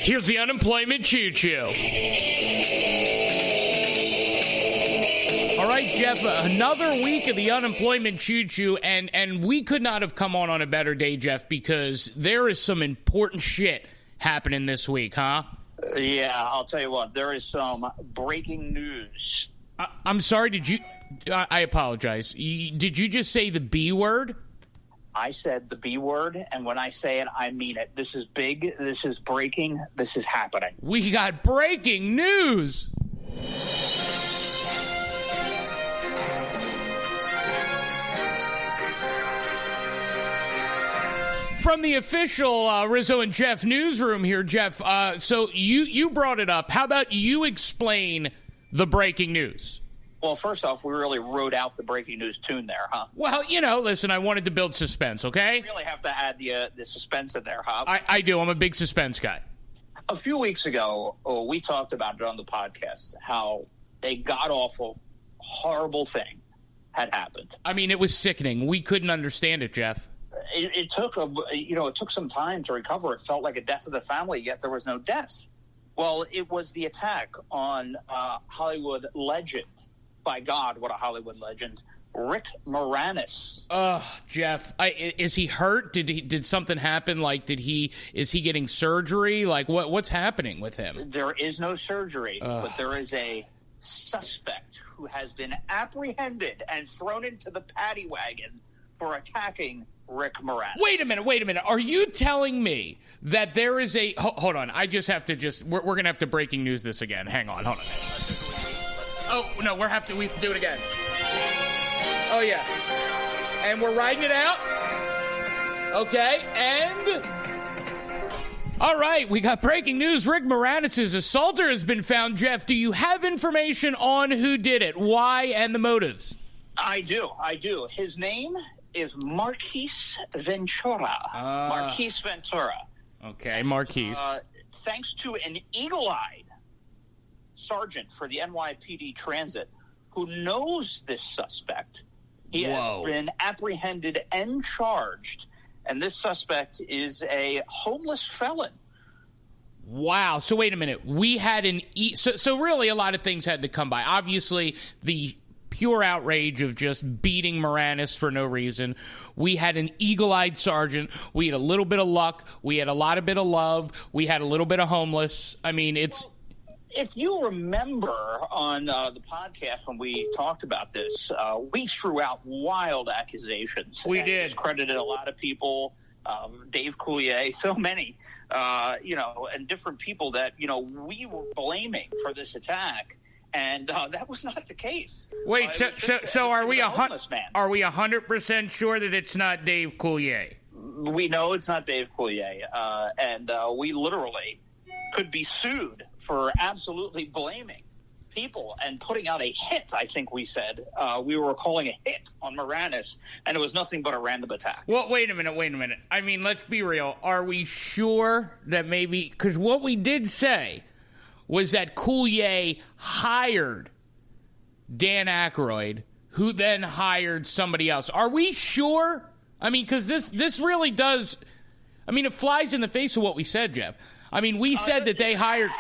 Here's the unemployment choo-choo. All right, Jeff, another week of the unemployment choo-choo, and we could not have come on a better day, Jeff, because there is some important shit happening this week, huh? Yeah, I'll tell you what, there is some breaking news. I'm sorry, did you... I apologize. Did you just say the B word? I said the B word, and when I say it, I mean it. This is big, this is breaking, this is happening. We got breaking news! From the official Rizzo and Jeff newsroom here, Jeff, so you brought it up. How about you explain the breaking news? Well, first off, we really wrote out the breaking news tune there, huh? Well, listen, I wanted to build suspense, okay? You really have to add the suspense in there, huh? I do. I'm a big suspense guy. A few weeks ago, we talked about it on the podcast, how a god-awful, horrible thing had happened. I mean, it was sickening. We couldn't understand it, Jeff. It took some time to recover. It felt like a death of the family, yet there was no death. Well, it was the attack on Hollywood legend. By God, what a Hollywood legend. Rick Moranis. Jeff, is he hurt? Did something happen? Like, is he getting surgery? Like, what's happening with him? There is no surgery, but there is a suspect who has been apprehended and thrown into the paddy wagon for attacking Rick Moranis. Wait a minute. Are you telling me that there is a... Hold on. I just have to We're going to have to breaking news this again. Hang on. Hold on. Oh, no, we have to do it again. Oh, yeah. And we're writing it out. Okay, and... All right, we got breaking news. Rick Moranis' assaulter has been found. Jeff, do you have information on who did it, why, and the motives? I do. His name is Marquise Ventura. Marquise Ventura. Okay, Marquise. Thanks to an eagle-eyed sergeant for the NYPD Transit who knows this suspect. He has been apprehended and charged, and this suspect is a homeless felon. Wow. So wait a minute. We had so really a lot of things had to come by. Obviously, the pure outrage of just beating Moranis for no reason. We had an eagle-eyed sergeant. We had a little bit of luck. We had a lot of bit of love. We had a little bit of homeless. I mean, it's... If you remember on the podcast when we talked about this, we threw out wild accusations. We did. Discredited a lot of people, Dave Coulier, so many, and different people that, we were blaming for this attack. And that was not the case. Wait, so are we 100% sure that it's not Dave Coulier? We know it's not Dave Coulier, and we literally could be sued for absolutely blaming people and putting out a hit, I think we said. We were calling a hit on Moranis, and it was nothing but a random attack. Well, wait a minute. I mean, let's be real. Are we sure that maybe... Because what we did say was that Coulier hired Dan Aykroyd, who then hired somebody else. Are we sure? I mean, because this really does... I mean, it flies in the face of what we said, Jeff. I mean, we said that they hired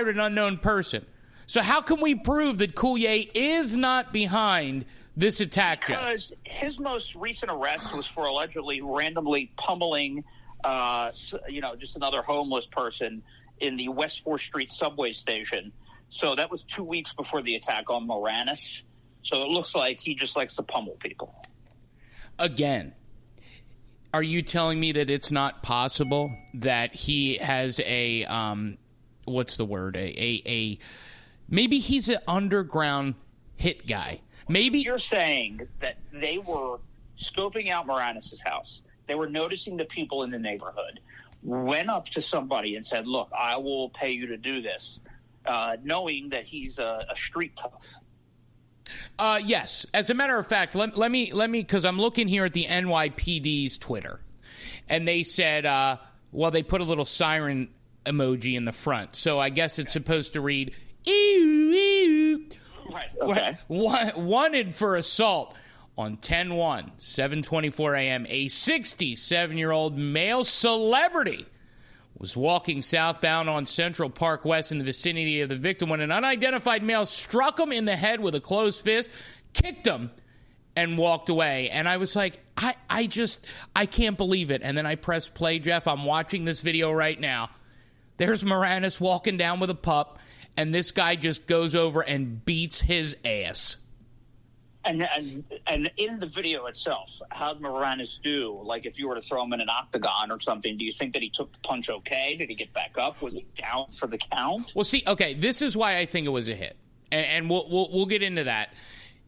an unknown person. So how can we prove that Coulier is not behind this attack, Jeff? Because his most recent arrest was for allegedly randomly pummeling, just another homeless person in the West 4th Street subway station. So that was 2 weeks before the attack on Moranis. So it looks like he just likes to pummel people. Again. Are you telling me that it's not possible that he has a what's the word? Maybe he's an underground hit guy. Maybe you're saying that they were scoping out Moranis' house. They were noticing the people in the neighborhood, went up to somebody and said, "Look, I will pay you to do this," knowing that he's a street tough. Yes. As a matter of fact, let me, because I'm looking here at the NYPD's Twitter, and they said, they put a little siren emoji in the front. So I guess it's supposed to read, ew, ew. Right, okay. Wanted for assault on 10/1, 7:24 a.m., a 67-year-old male celebrity was walking southbound on Central Park West in the vicinity of the victim when an unidentified male struck him in the head with a closed fist, kicked him, and walked away. And I was like, I can't believe it. And then I pressed play, Jeff. I'm watching this video right now. There's Moranis walking down with a pup, and this guy just goes over and beats his ass. And in the video itself, how did Moranis do? Like, if you were to throw him in an octagon or something, do you think that he took the punch okay? Did he get back up? Was he down for the count? Well, see, okay, this is why I think it was a hit, and we'll get into that.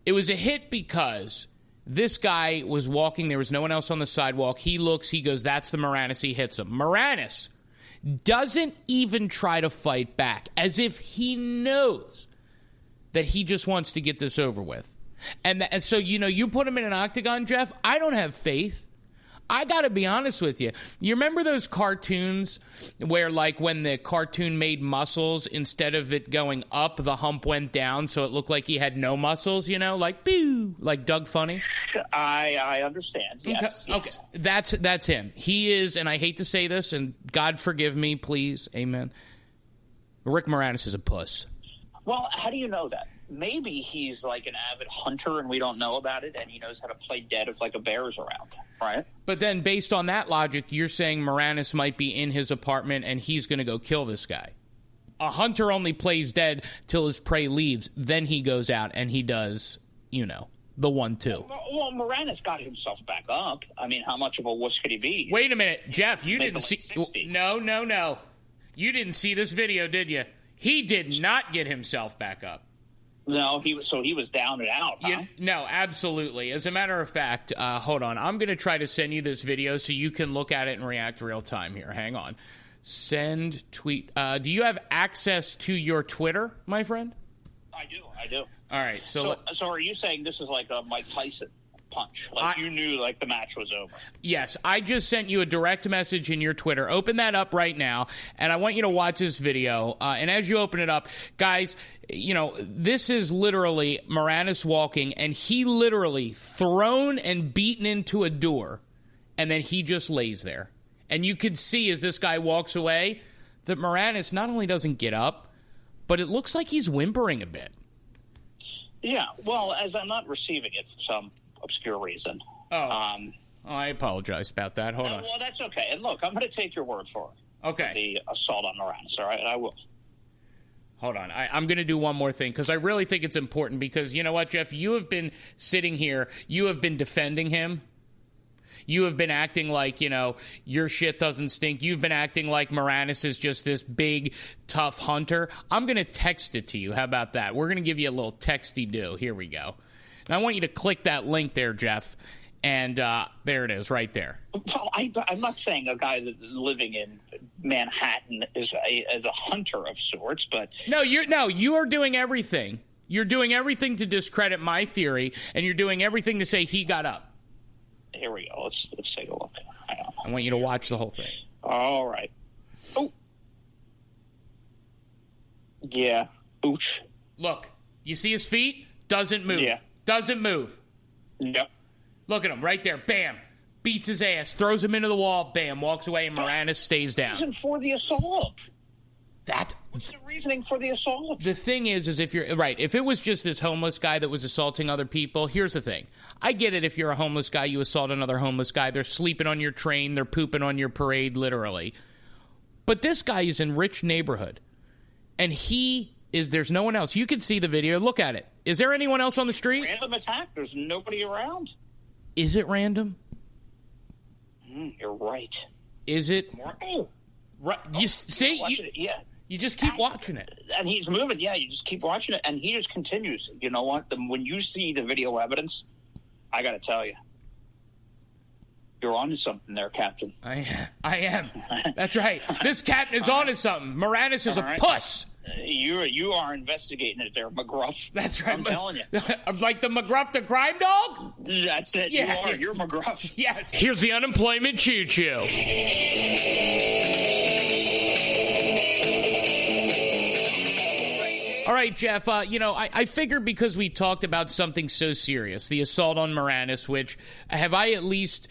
It was a hit because this guy was walking. There was no one else on the sidewalk. He looks. He goes, that's the Moranis. He hits him. Moranis doesn't even try to fight back, as if he knows that he just wants to get this over with. And so, you put him in an octagon, Jeff, I don't have faith. I got to be honest with you. You remember those cartoons where, like, when the cartoon made muscles, instead of it going up, the hump went down, so it looked like he had no muscles, like, boo, like Doug Funny? I understand, yes. Okay. That's him. He is, and I hate to say this, and God forgive me, please, amen. Rick Moranis is a puss. Well, how do you know that? Maybe he's like an avid hunter and we don't know about it, and he knows how to play dead if like a bear is around, right? But then based on that logic, you're saying Moranis might be in his apartment and he's going to go kill this guy. A hunter only plays dead till his prey leaves. Then he goes out and he does, the 1-2. Well, Moranis got himself back up. I mean, how much of a wuss could he be? Wait a minute, Jeff, you didn't see... 60s. No. You didn't see this video, did you? He did not get himself back up. No, he was down and out, huh? No, absolutely. As a matter of fact, hold on. I'm going to try to send you this video so you can look at it and react real time here. Hang on. Send tweet. Do you have access to your Twitter, my friend? I do. All right. So are you saying this is like a Mike Tyson punch? Like you knew like the match was over? Yes. I just sent you a direct message in your Twitter. Open that up right now, and I want you to watch this video. And as you open it up, guys, this is literally Moranis walking, and he literally thrown and beaten into a door, and then he just lays there. And you could see as this guy walks away that Moranis not only doesn't get up, but it looks like he's whimpering a bit. Yeah, well, as I'm not receiving it for some obscure reason. I apologize about that. Hold on. Well, that's okay. And look, I'm going to take your word for it. Okay. The assault on Moranis, all right? I will. Hold on. I'm going to do one more thing because I really think it's important because you know what, Jeff? You have been sitting here. You have been defending him. You have been acting like, your shit doesn't stink. You've been acting like Moranis is just this big, tough hunter. I'm going to text it to you. How about that? We're going to give you a little texty-do. Here we go. And I want you to click that link there, Jeff. And there it is, right there. Well, I'm not saying a guy that's living in Manhattan is a hunter of sorts, but you are doing everything. You're doing everything to discredit my theory, and you're doing everything to say he got up. Here we go. Let's take a look. I want you to watch the whole thing. All right. Oh. Yeah. Ooch. Look, you see his feet? Doesn't move. Yeah. Doesn't move. Yep. Look at him right there. Bam. Beats his ass. Throws him into the wall. Bam. Walks away, and Moranis stays down. Reason for the assault. What's the reasoning for the assault? The thing is if you're right, if it was just this homeless guy that was assaulting other people, here's the thing. I get it if you're a homeless guy, you assault another homeless guy. They're sleeping on your train. They're pooping on your parade, literally. But this guy is in rich neighborhood, and there's no one else. You can see the video. Look at it. Is there anyone else on the street? Random attack. There's nobody around. Is it random? You're right. Is it? Right. You see? Yeah. You just keep watching it. And he's moving. Yeah, you just keep watching it. And he just continues. You know what? When you see the video evidence, I got to tell you, you're on to something there, Captain. I am. That's right. This captain is on to something. Moranis is a puss. You are investigating it there, McGruff. That's right. I'm telling you. Like the McGruff the crime dog? That's it. Yeah. You are. You're McGruff. Yes. Here's the unemployment choo-choo. All right, Jeff, I figured because we talked about something so serious, the assault on Moranis, which have I at least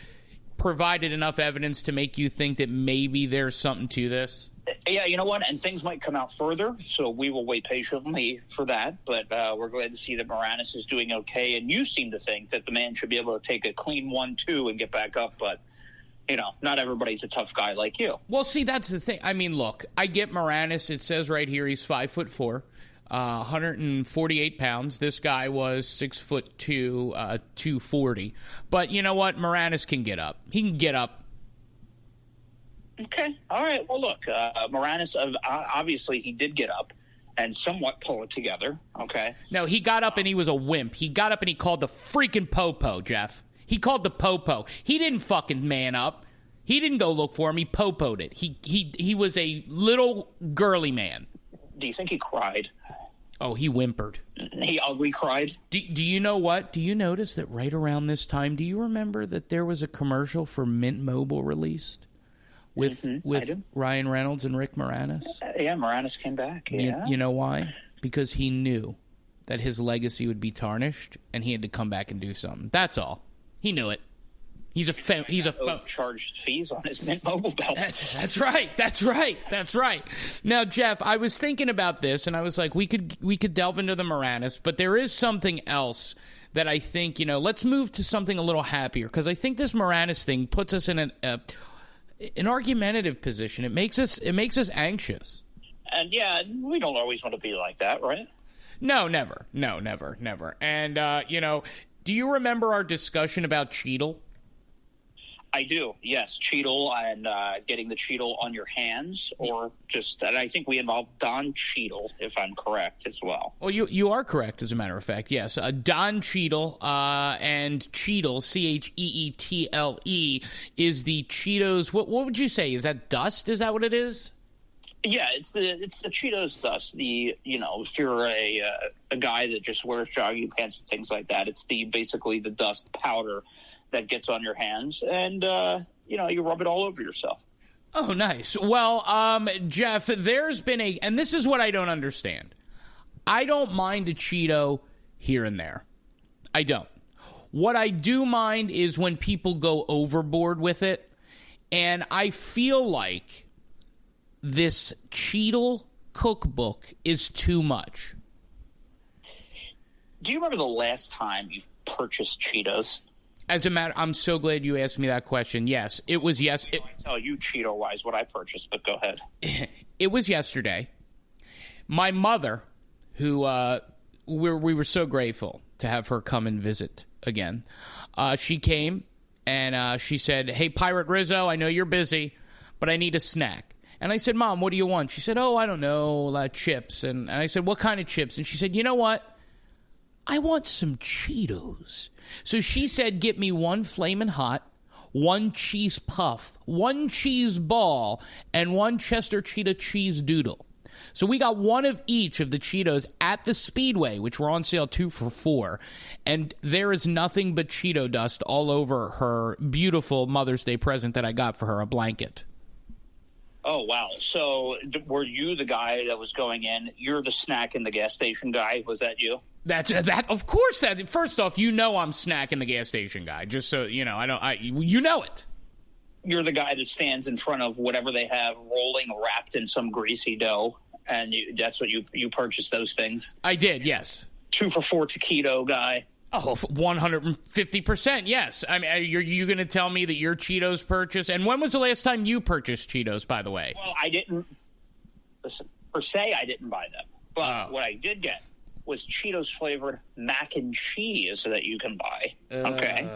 provided enough evidence to make you think that maybe there's something to this? Yeah, you know what? And things might come out further, so we will wait patiently for that. But we're glad to see that Moranis is doing okay. And you seem to think that the man should be able to take a clean 1-2 and get back up. But, you know, not everybody's a tough guy like you. Well, see, that's the thing. I mean, look, I get Moranis. It says right here he's 5'4", 148 pounds. This guy was 6'2", 240. But you know what? Moranis can get up. He can get up. Okay. All right. Well, look, Moranis, obviously he did get up and somewhat pull it together. Okay. No, he got up and he was a wimp. He got up and he called the freaking popo, Jeff. He called the popo. He didn't fucking man up. He didn't go look for him. He popoed it. He was a little girly man. Do you think he cried? Oh, he whimpered. He ugly cried? Do you know what? Do you notice that right around this time, do you remember that there was a commercial for Mint Mobile released? With Ryan Reynolds and Rick Moranis? Yeah, Moranis came back. Yeah. You know why? Because he knew that his legacy would be tarnished, and he had to come back and do something. That's all. He knew it. He's a charged fees on his Mint Mobile bill. That's right. Now, Jeff, I was thinking about this, and I was like, we could delve into the Moranis, but there is something else that I think, let's move to something a little happier, because I think this Moranis thing puts us in an argumentative position. It makes us anxious. And yeah, we don't always want to be like that, right? No, never. And do you remember our discussion about Cheadle? I do, yes. Cheadle and getting the Cheadle on your hands, or just, and I think we involved Don Cheadle, if I'm correct, as well. Well, you are correct, as a matter of fact, yes. Don Cheadle and Cheadle, Cheetle, is the Cheetos. What would you say? Is that dust? Is that what it is? Yeah, it's the Cheetos dust. If you're a guy that just wears jogging pants and things like that, it's basically the dust powder that gets on your hands, and you rub it all over yourself. Oh, nice. Well, Jeff, there's been and this is what I don't understand. I don't mind a Cheeto here and there. I don't. What I do mind is when people go overboard with it, and I feel like this Cheetle cookbook is too much. Do you remember the last time you purchased Cheetos? As a matter, I'm so glad you asked me that question. Yes, it was I tell you Cheeto-wise what I purchased, but go ahead. It was yesterday. My mother, who we were so grateful to have her come and visit again, she came and she said, "Hey, Pirate Rizzo, I know you're busy, but I need a snack." And I said, "Mom, what do you want?" She said, "Oh, I don't know, chips." And I said, "What kind of chips?" And she said, "You know what? I want some Cheetos." So she said, "Get me one Flamin' Hot, one cheese puff, one cheese ball, and one Chester Cheetah cheese doodle." So we got one of each of the Cheetos at the Speedway, which were on sale 2 for $4. And there is nothing but Cheeto dust all over her beautiful Mother's Day present that I got for her, a blanket. Oh, wow. So were you the guy that was going in? You're the snack in the gas station guy. Was that you? That of course. First off, I'm snack in the gas station guy. Just so you know, you know it. You're the guy that stands in front of whatever they have rolling, wrapped in some greasy dough, and that's what you purchased those things. I did, yes. 2 for $4 taquito guy. Oh, 150%, yes. I mean, are you going to tell me that your Cheetos purchase? And when was the last time you purchased Cheetos, by the way? Well, I didn't. Listen, per se, I didn't buy them. But what I did get was Cheetos flavored mac and cheese that you can buy. Okay.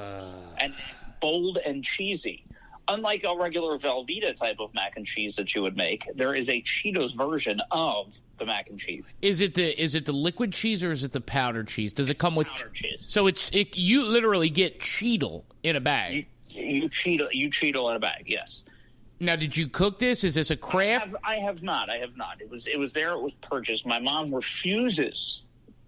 And bold and cheesy. Unlike a regular Velveeta type of mac and cheese that you would make, there is a Cheetos version of the mac and cheese. Is it the liquid cheese or is it the powdered cheese? Does it come with powdered cheese? So you literally get Cheetle in a bag. You Cheetle in a bag, yes. Now, did you cook this? Is this a craft? I have not. It was there. It was purchased. My mom refuses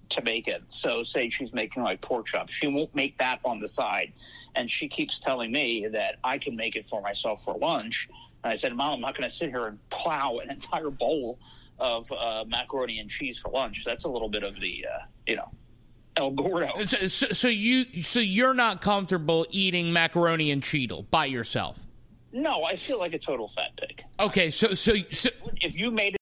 to make it. So say she's making like pork chops, she won't make that on the side, and she keeps telling me that I can make it for myself for lunch. And I said, "Mom, I'm not going to sit here and plow an entire bowl of macaroni and cheese for lunch. That's a little bit of the El Gordo. So you're not comfortable eating macaroni and Cheeto by yourself? No, I feel like a total fat pig. Okay, so if you made